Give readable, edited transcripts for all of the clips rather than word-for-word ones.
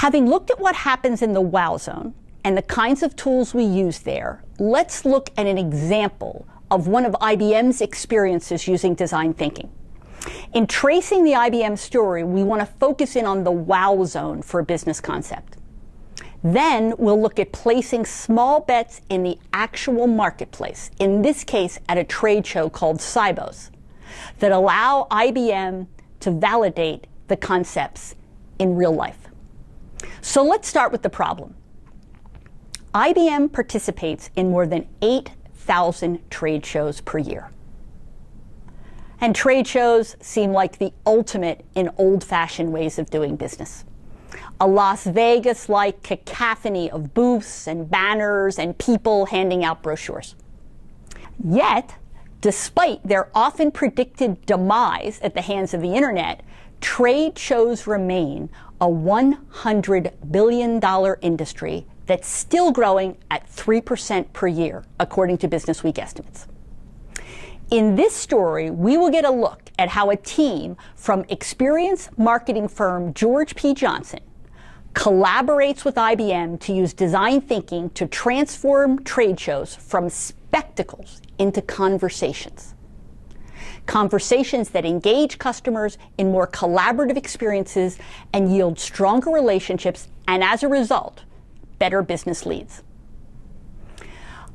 Having looked at what happens in the wow zone and the kinds of tools we use there, let's look at an example of one of IBM's experiences using design thinking. In tracing the IBM story, we want to focus in on the wow zone for a business concept. Then we'll look at placing small bets in the actual marketplace, in this case at a trade show called Sibos, that allow IBM to validate the concepts in real life. So let's start with the problem. IBM participates in more than 8,000 trade shows per year. And trade shows seem like the ultimate in old-fashioned ways of doing business. A Las Vegas-like cacophony of booths and banners and people handing out brochures. Yet, despite their often predicted demise at the hands of the internet, trade shows remain a $100 billion industry that's still growing at 3% per year, according to Business Week estimates. In this story, we will get a look at how a team from experience marketing firm George P. Johnson collaborates with IBM to use design thinking to transform trade shows from spectacles into conversations. Conversations that engage customers in more collaborative experiences and yield stronger relationships, and as a result, better business leads.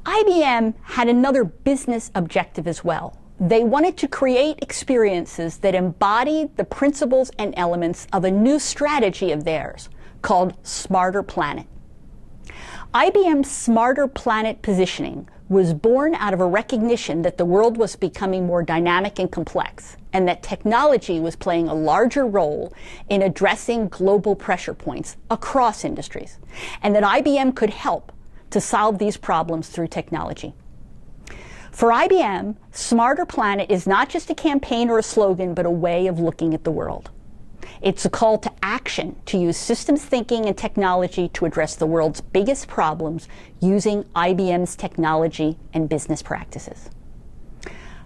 IBM had another business objective as well. They wanted to create experiences that embodied the principles and elements of a new strategy of theirs called Smarter Planet. IBM's Smarter Planet positioning was born out of a recognition that the world was becoming more dynamic and complex, and that technology was playing a larger role in addressing global pressure points across industries, and that IBM could help to solve these problems through technology. For IBM, Smarter Planet is not just a campaign or a slogan, but a way of looking at the world. It's a call to action to use systems thinking and technology to address the world's biggest problems using IBM's technology and business practices.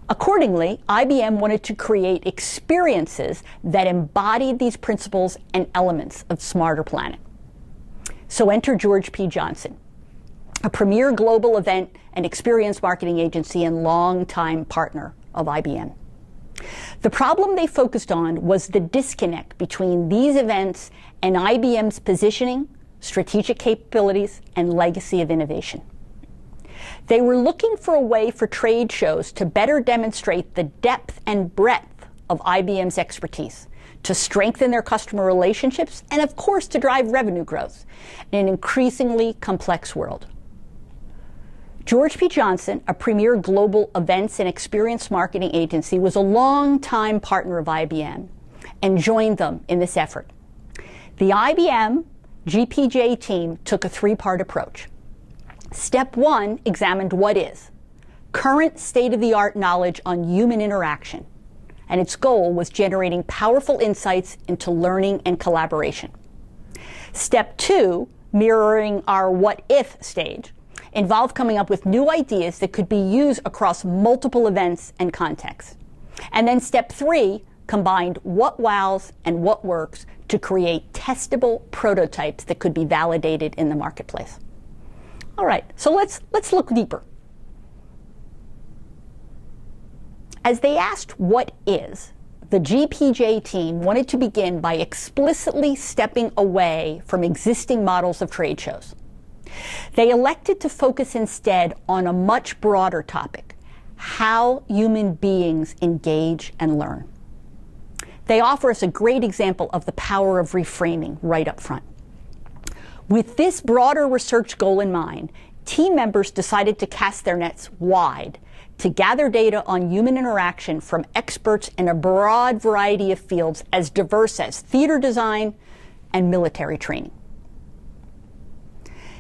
Accordingly, IBM wanted to create experiences that embodied these principles and elements of Smarter Planet. So enter George P. Johnson, a premier global event and experience marketing agency and longtime partner of IBM. The problem they focused on was the disconnect between these events and IBM's positioning, strategic capabilities, and legacy of innovation. They were looking for a way for trade shows to better demonstrate the depth and breadth of IBM's expertise, to strengthen their customer relationships, and of course to drive revenue growth in an increasingly complex world. George P. Johnson, a premier global events and experience marketing agency, was a longtime partner of IBM and joined them in this effort. The IBM GPJ team took a three-part approach. Step one examined what is current state-of-the-art knowledge on human interaction, and its goal was generating powerful insights into learning and collaboration. Step two, mirroring our what-if stage, involved coming up with new ideas that could be used across multiple events and contexts. And then step three combined what wows and what works to create testable prototypes that could be validated in the marketplace. All right, so let's look deeper. As they asked what is, the GPJ team wanted to begin by explicitly stepping away from existing models of trade shows. They elected to focus instead on a much broader topic: how human beings engage and learn. They offer us a great example of the power of reframing right up front. With this broader research goal in mind, team members decided to cast their nets wide to gather data on human interaction from experts in a broad variety of fields as diverse as theater design and military training.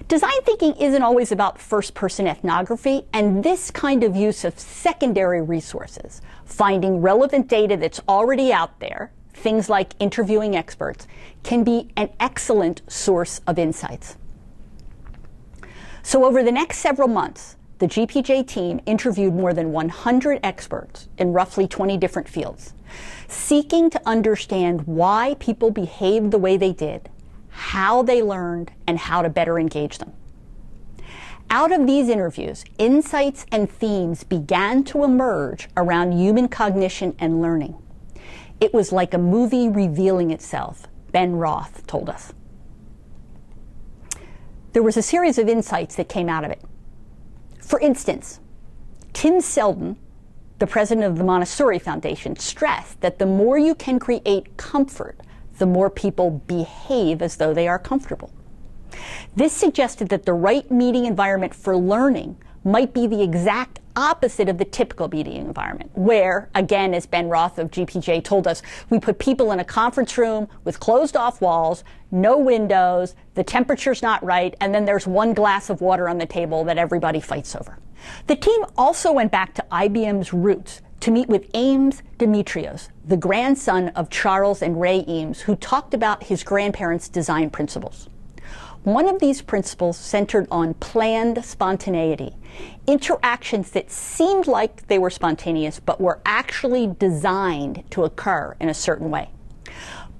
Design thinking isn't always about first-person ethnography, and this kind of use of secondary resources, finding relevant data that's already out there, things like interviewing experts, can be an excellent source of insights. So over the next several months, the GPJ team interviewed more than 100 experts in roughly 20 different fields, seeking to understand why people behaved the way they did, how they learned, and how to better engage them. Out of these interviews, insights and themes began to emerge around human cognition and learning. It was like a movie revealing itself, Ben Roth told us. There was a series of insights that came out of it. For instance, Tim Selden, the president of the Montessori Foundation, stressed that the more you can create comfort, the more people behave as though they are comfortable. This suggested that the right meeting environment for learning might be the exact opposite of the typical meeting environment, where, again, as Ben Roth of GPJ told us, we put people in a conference room with closed-off walls, no windows, the temperature's not right, and then there's one glass of water on the table that everybody fights over. The team also went back to IBM's roots to meet with Ames Demetrios, the grandson of Charles and Ray Eames, who talked about his grandparents' design principles. One of these principles centered on planned spontaneity, interactions that seemed like they were spontaneous but were actually designed to occur in a certain way.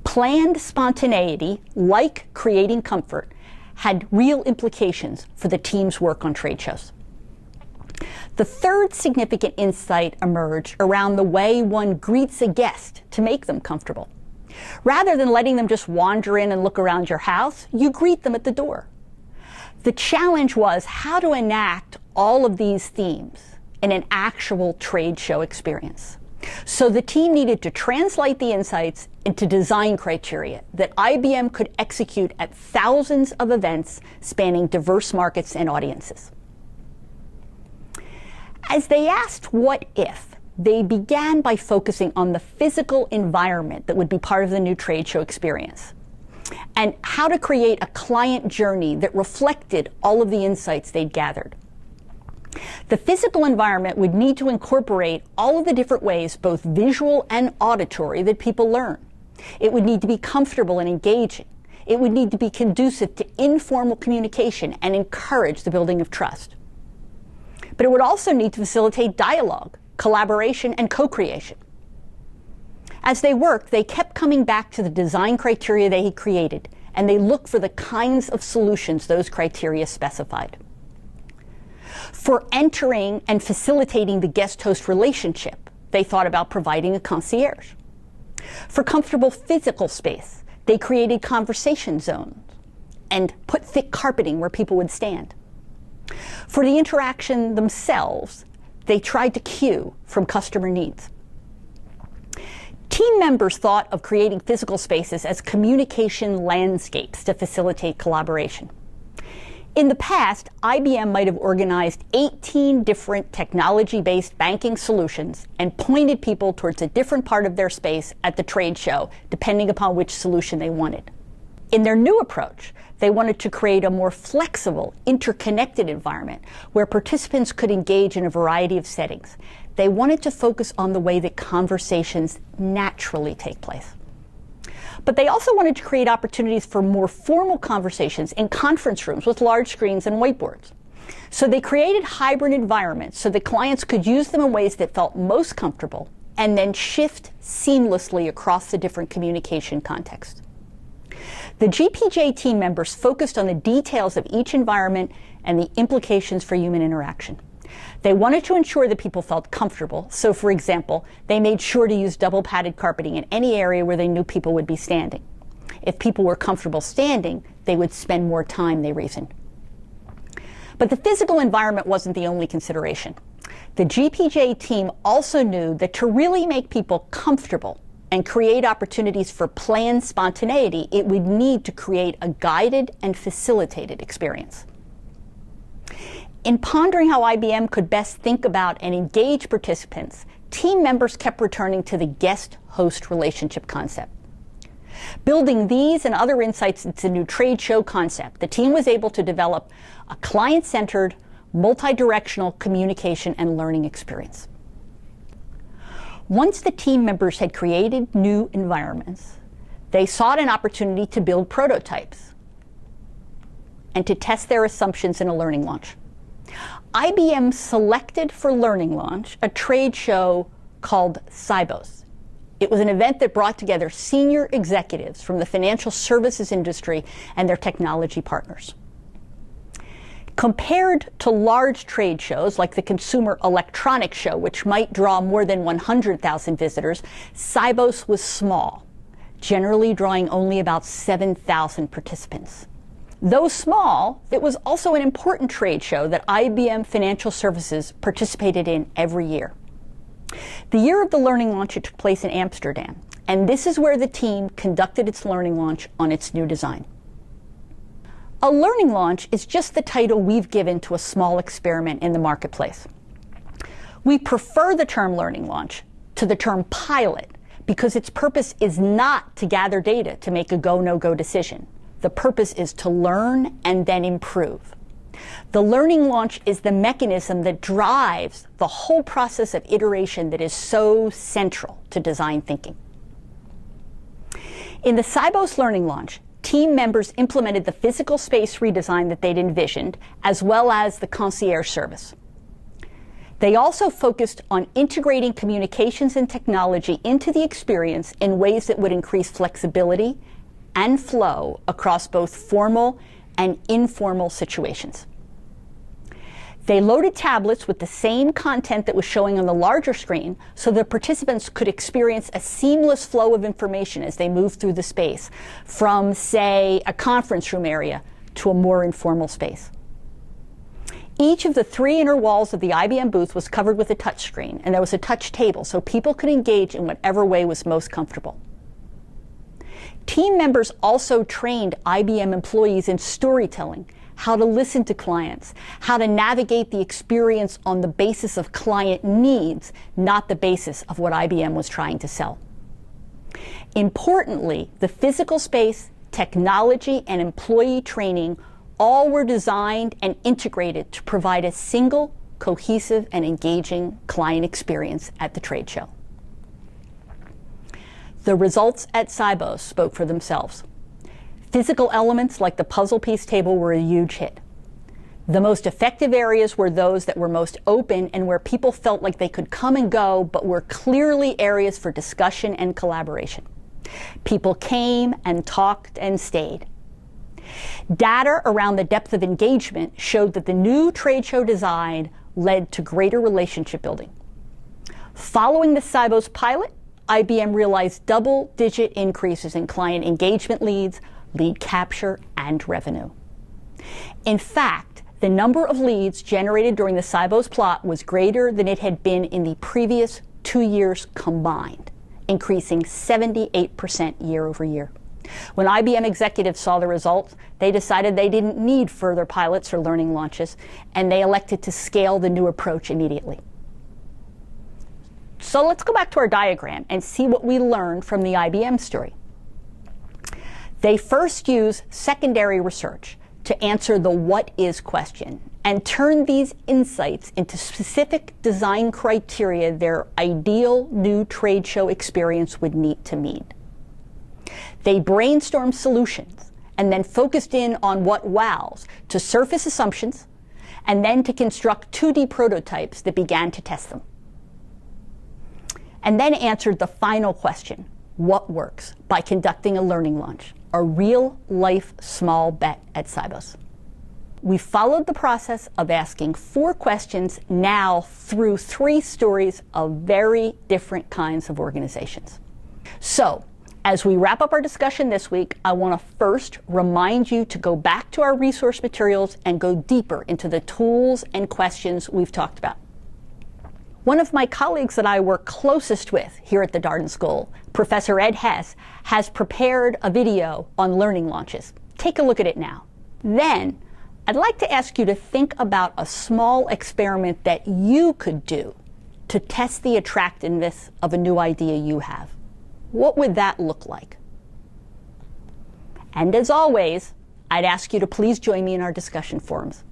Planned spontaneity, like creating comfort, had real implications for the team's work on trade shows. The third significant insight emerged around the way one greets a guest to make them comfortable. Rather than letting them just wander in and look around your house, you greet them at the door. The challenge was how to enact all of these themes in an actual trade show experience. So the team needed to translate the insights into design criteria that IBM could execute at thousands of events spanning diverse markets and audiences. As they asked what if, they began by focusing on the physical environment that would be part of the new trade show experience, and how to create a client journey that reflected all of the insights they'd gathered. The physical environment would need to incorporate all of the different ways, both visual and auditory, that people learn. It would need to be comfortable and engaging. It would need to be conducive to informal communication and encourage the building of trust. But it would also need to facilitate dialogue, collaboration, and co-creation. As they worked, they kept coming back to the design criteria they had created, and they looked for the kinds of solutions those criteria specified. For entering and facilitating the guest-host relationship, they thought about providing a concierge. For comfortable physical space, they created conversation zones and put thick carpeting where people would stand. For the interaction themselves, they tried to cue from customer needs. Team members thought of creating physical spaces as communication landscapes to facilitate collaboration. In the past, IBM might have organized 18 different technology-based banking solutions and pointed people towards a different part of their space at the trade show, depending upon which solution they wanted. In their new approach, they wanted to create a more flexible, interconnected environment where participants could engage in a variety of settings. They wanted to focus on the way that conversations naturally take place. But they also wanted to create opportunities for more formal conversations in conference rooms with large screens and whiteboards. So they created hybrid environments so that clients could use them in ways that felt most comfortable and then shift seamlessly across the different communication contexts. The GPJ team members focused on the details of each environment and the implications for human interaction. They wanted to ensure that people felt comfortable, so for example, they made sure to use double padded carpeting in any area where they knew people would be standing. If people were comfortable standing, they would spend more time, they reasoned. But the physical environment wasn't the only consideration. The GPJ team also knew that to really make people comfortable and create opportunities for planned spontaneity, it would need to create a guided and facilitated experience. In pondering how IBM could best think about and engage participants, team members kept returning to the guest-host relationship concept. Building these and other insights into the new trade show concept, the team was able to develop a client-centered, multi-directional communication and learning experience. Once the team members had created new environments, they sought an opportunity to build prototypes and to test their assumptions in a learning launch. IBM selected for Learning Launch a trade show called Sibos, It was an event that brought together senior executives from the financial services industry and their technology partners. Compared to large trade shows like the Consumer Electronics Show, which might draw more than 100,000 visitors, Sibos was small, generally drawing only about 7,000 participants. Though small, it was also an important trade show that IBM Financial Services participated in every year. The year of the learning launch, it took place in Amsterdam, and this is where the team conducted its learning launch on its new design. A learning launch is just the title we've given to a small experiment in the marketplace. We prefer the term learning launch to the term pilot because its purpose is not to gather data to make a go, no-go decision. The purpose is to learn and then improve. The learning launch is the mechanism that drives the whole process of iteration that is so central to design thinking. In the Sibos learning launch, team members implemented the physical space redesign that they'd envisioned, as well as the concierge service. They also focused on integrating communications and technology into the experience in ways that would increase flexibility and flow across both formal and informal situations. They loaded tablets with the same content that was showing on the larger screen so that participants could experience a seamless flow of information as they moved through the space, from, say, a conference room area to a more informal space. Each of the 3 inner walls of the IBM booth was covered with a touch screen, and there was a touch table so people could engage in whatever way was most comfortable. Team members also trained IBM employees in storytelling, how to listen to clients, how to navigate the experience on the basis of client needs, not the basis of what IBM was trying to sell. Importantly, the physical space, technology, and employee training all were designed and integrated to provide a single, cohesive, and engaging client experience at the trade show. The results at Sibos spoke for themselves. Physical elements like the puzzle piece table were a huge hit. The most effective areas were those that were most open and where people felt like they could come and go, but were clearly areas for discussion and collaboration. People came and talked and stayed. Data around the depth of engagement showed that the new trade show design led to greater relationship building. Following the Sibos pilot, IBM realized double-digit increases in client engagement leads, lead capture, and revenue. In fact, the number of leads generated during the Sibos plot was greater than it had been in the previous 2 years combined, increasing 78% year over year. When IBM executives saw the results, they decided they didn't need further pilots or learning launches, and they elected to scale the new approach immediately. So let's go back to our diagram and see what we learned from the IBM story. They first use secondary research to answer the what is question and turn these insights into specific design criteria their ideal new trade show experience would need to meet. They brainstormed solutions and then focused in on what wows to surface assumptions and then to construct 2D prototypes that began to test them. And then answered the final question, what works, by conducting a learning launch, a real-life small bet at Sibos. We followed the process of asking 4 questions now through 3 stories of very different kinds of organizations. So, as we wrap up our discussion this week, I want to first remind you to go back to our resource materials and go deeper into the tools and questions we've talked about. One of my colleagues that I work closest with here at the Darden School, Professor Ed Hess, has prepared a video on learning launches. Take a look at it now. Then, I'd like to ask you to think about a small experiment that you could do to test the attractiveness of a new idea you have. What would that look like? And as always, I'd ask you to please join me in our discussion forums.